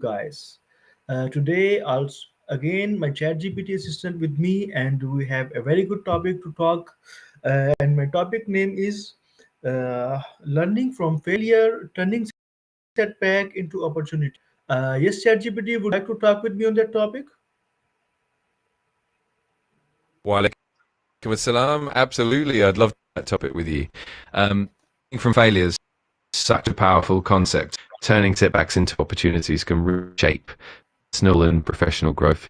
guys. Today, again my ChatGPT assistant with me, and we have a very good topic to talk. And my topic name is learning from failure, turning setback into opportunity. Yes, ChatGPT, would you like to talk with me on that topic? Walaikum assalam. Absolutely, I'd love that topic with you. Learning from failures, such a powerful concept. Turning setbacks into opportunities can reshape personal and professional growth.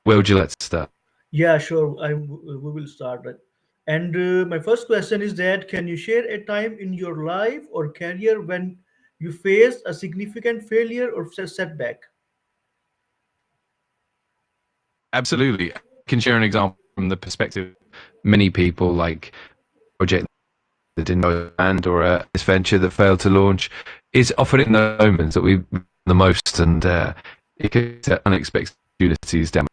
Where would you like to start? Yeah, sure. We will start. Right? And my first question is that can you share a time in your life or career when you faced a significant failure or setback? Absolutely. I can share an example from the perspective of many people, like project that didn't go and or a venture that failed to launch. It's often in the moments that we the most, and it can set unexpected opportunities down.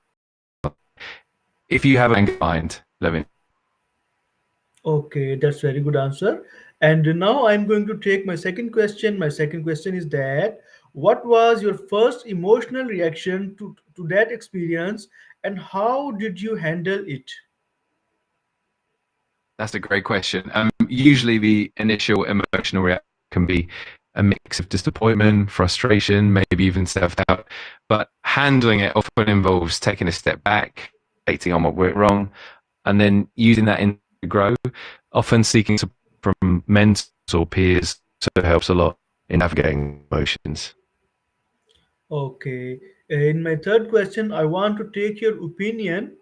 If you have an mind, let me. Okay, that's very good answer. And now I'm going to take my second question. My second question is that what was your first emotional reaction to that experience and how did you handle it? That's a great question. Usually, the initial emotional reaction can be a mix of disappointment, frustration, maybe even self-doubt. But handling it often involves taking a step back, reflecting on what went wrong, and then using that in to grow. Often seeking support from mentors or peers so helps a lot in navigating emotions. Okay. In my third question, I want to take your opinion.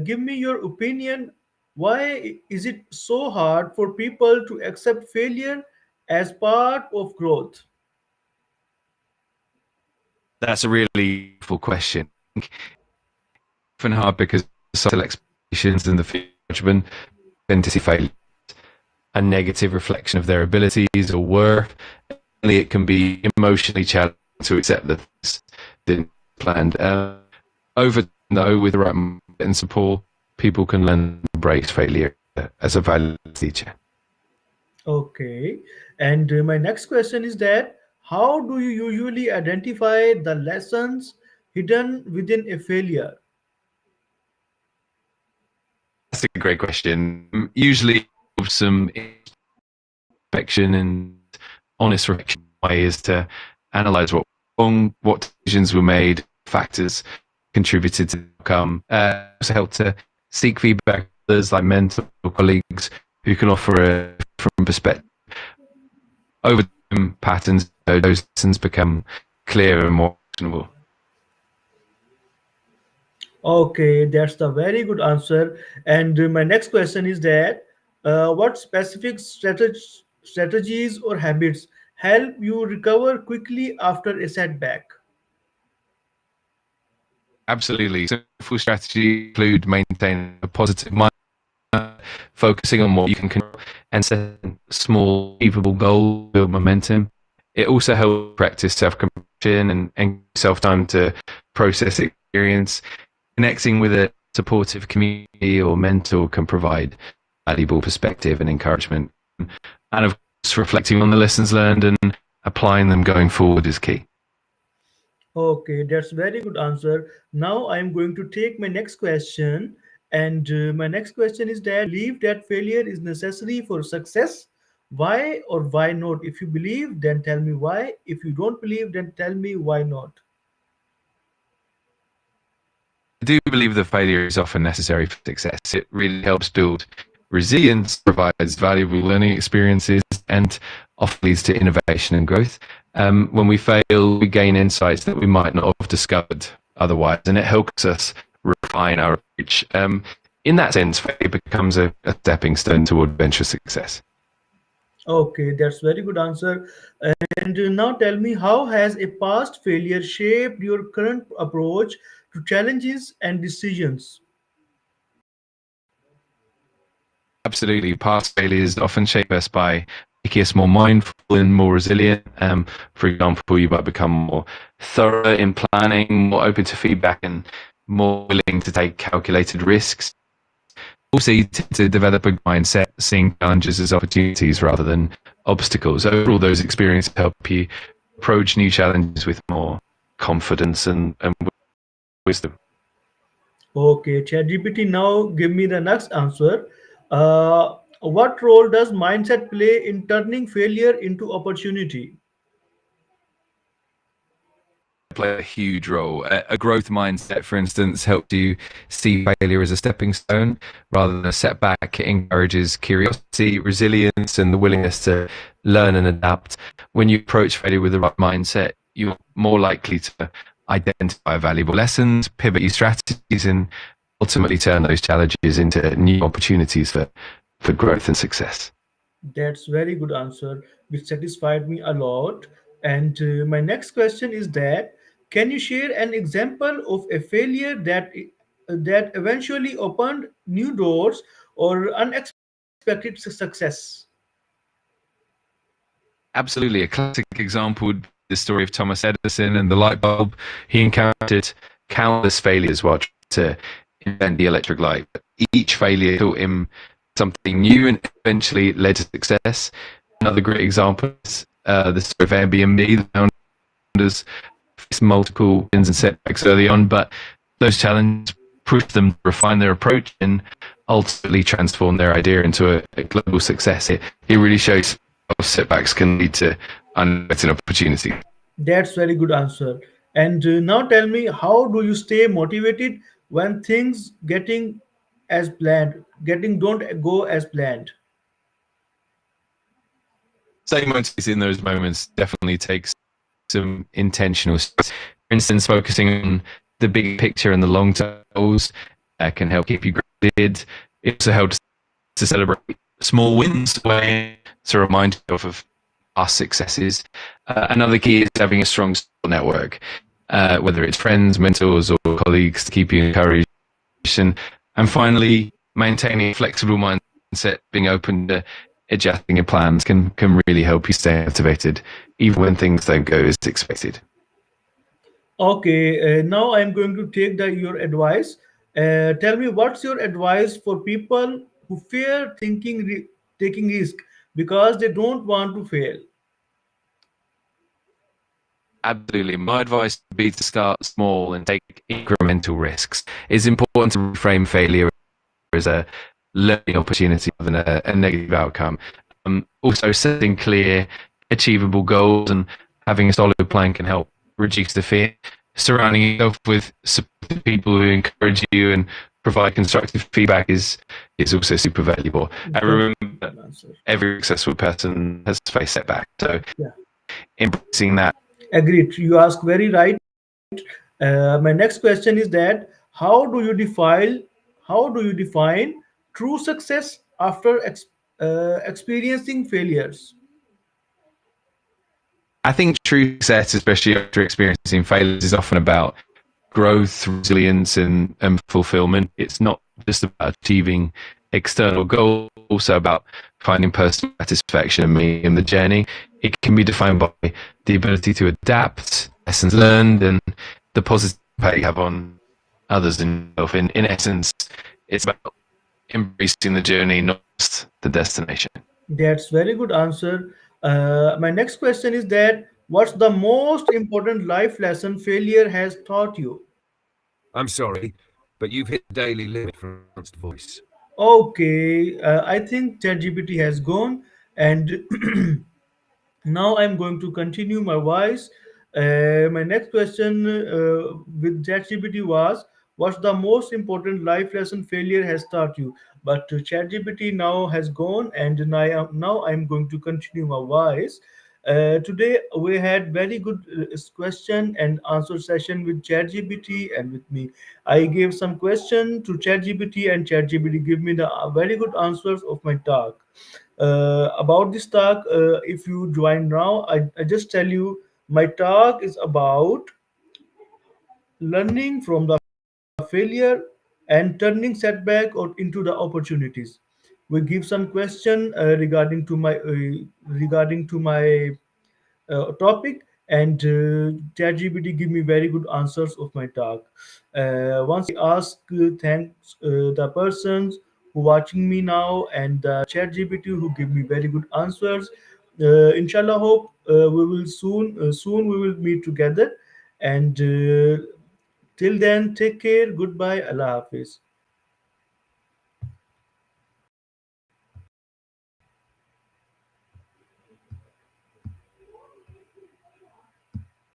Give me your opinion. Why is it so hard for people to accept failure as part of growth? That's a really full question. Often hard because social expectations and the fear of judgment tend to see failure a negative reflection of their abilities or worth. It can be emotionally challenging to accept that this didn't planned. Over though, with the right mindset and support, people can learn to embrace failure as a valuable teacher. Okay. And my next question is that how do you usually identify the lessons hidden within a failure? That's a great question. Usually, some inspection and honest reflection way is to analyze what wrong, what decisions were made, factors contributed to the outcome. Also help to seek feedback from others like mentors or colleagues who can offer a different perspective. Over time, patterns, those lessons become clearer and more actionable. Okay, that's the very good answer. And my next question is that what specific strategies or habits help you recover quickly after a setback? Absolutely. So, full strategy include maintaining a positive mind, focusing on what you can control, and setting small, achievable goals, build momentum. It also helps practice self-compassion and self-time to process experience. Connecting with a supportive community or mentor can provide valuable perspective and encouragement. And of course, reflecting on the lessons learned and applying them going forward is key. Okay, that's very good answer. Now I'm going to take my next question. And my next question is that believe that failure is necessary for success. Why or why not? If you believe, then tell me why. If you don't believe, then tell me why not. I do believe that failure is often necessary for success. It really helps build resilience, provides valuable learning experiences, and often leads to innovation and growth. When we fail, we gain insights that we might not have discovered otherwise, and it helps us refine our approach. In that sense, failure becomes a stepping stone toward venture success. Okay, that's very good answer. And now tell me, how has a past failure shaped your current approach to challenges and decisions? Absolutely. Past failures often shape us by making us more mindful and more resilient. For example, you might become more thorough in planning, more open to feedback, and more willing to take calculated risks. Also, you tend to develop a mindset seeing challenges as opportunities rather than obstacles. Overall, those experiences help you approach new challenges with more confidence and wisdom. Okay, ChatGPT, now give me the next answer. What role does mindset play in turning failure into opportunity? Play a huge role. A growth mindset, for instance, helps you see failure as a stepping stone rather than a setback. It encourages curiosity, resilience, and the willingness to learn and adapt. When you approach failure with the right mindset, you're more likely to identify valuable lessons, pivot your strategies, and ultimately turn those challenges into new opportunities for growth and success. That's very good answer, which satisfied me a lot. And my next question is that can you share an example of a failure that eventually opened new doors or unexpected success? Absolutely. A classic example would be the story of Thomas Edison and the light bulb. He encountered countless failures while trying to invent the electric light. But each failure taught him something new and eventually led to success. Another great example is the story of Airbnb. The founders faced multiple wins and setbacks early on, but those challenges pushed them to refine their approach and ultimately transform their idea into a global success. It really shows how setbacks can lead to unexpected opportunity. That's very good answer. And now tell me, how do you stay motivated when things getting don't go as planned? Staying motivated in those moments definitely takes some intentional steps. For instance, focusing on the big picture and the long term goals can help keep you grounded. It also helps to celebrate small wins to remind you of past successes. Another key is having a strong support network, whether it's friends, mentors, or colleagues to keep you encouraged. And finally, maintaining a flexible mindset, being open to adjusting your plans can really help you stay motivated, even when things don't go as expected. Okay, now I'm going to take your advice. Tell me, what's your advice for people who fear taking risk because they don't want to fail? Absolutely. My advice would be to start small and take incremental risks. It's important to reframe failure as a learning opportunity rather than a negative outcome. Also, setting clear, achievable goals and having a solid plan can help reduce the fear. Surrounding yourself with supportive people who encourage you and provide constructive feedback is also super valuable. I That's remember a that good answer. every successful person has faced setback, so Yeah, embracing that. agreed. You ask very right. My next question is that how do you define true success after experiencing failures? I think true success, especially after experiencing failures, is often about growth, resilience, and fulfillment. It's not just about achieving external goals, also about finding personal satisfaction and meaning in the journey. It can be defined by the ability to adapt, lessons learned, and the positive impact you have on others and yourself. In essence, it's about embracing the journey, not just the destination. That's very good answer. My next question is that what's the most important life lesson failure has taught you? I'm sorry, but you've hit the daily limit for advanced voice. Okay, I think ChatGPT has gone, and now I'm going to continue my voice. My next question with ChatGPT was, "What's the most important life lesson failure has taught you?" But ChatGPT now has gone, and now I'm going to continue my voice. Today we had very good question and answer session with ChatGPT and with me. I gave some question to ChatGPT, and ChatGPT give me the very good answers of my talk. About this talk, if you join now, I just tell you my talk is about learning from the failure and turning setback or into the opportunities. We give some question regarding to my topic, and ChatGPT give me very good answers of my talk. Once I ask, thanks the persons who watching me now and the ChatGPT who give me very good answers. Inshallah, hope we will soon we will meet together. And till then, take care. Goodbye. Allah Hafiz.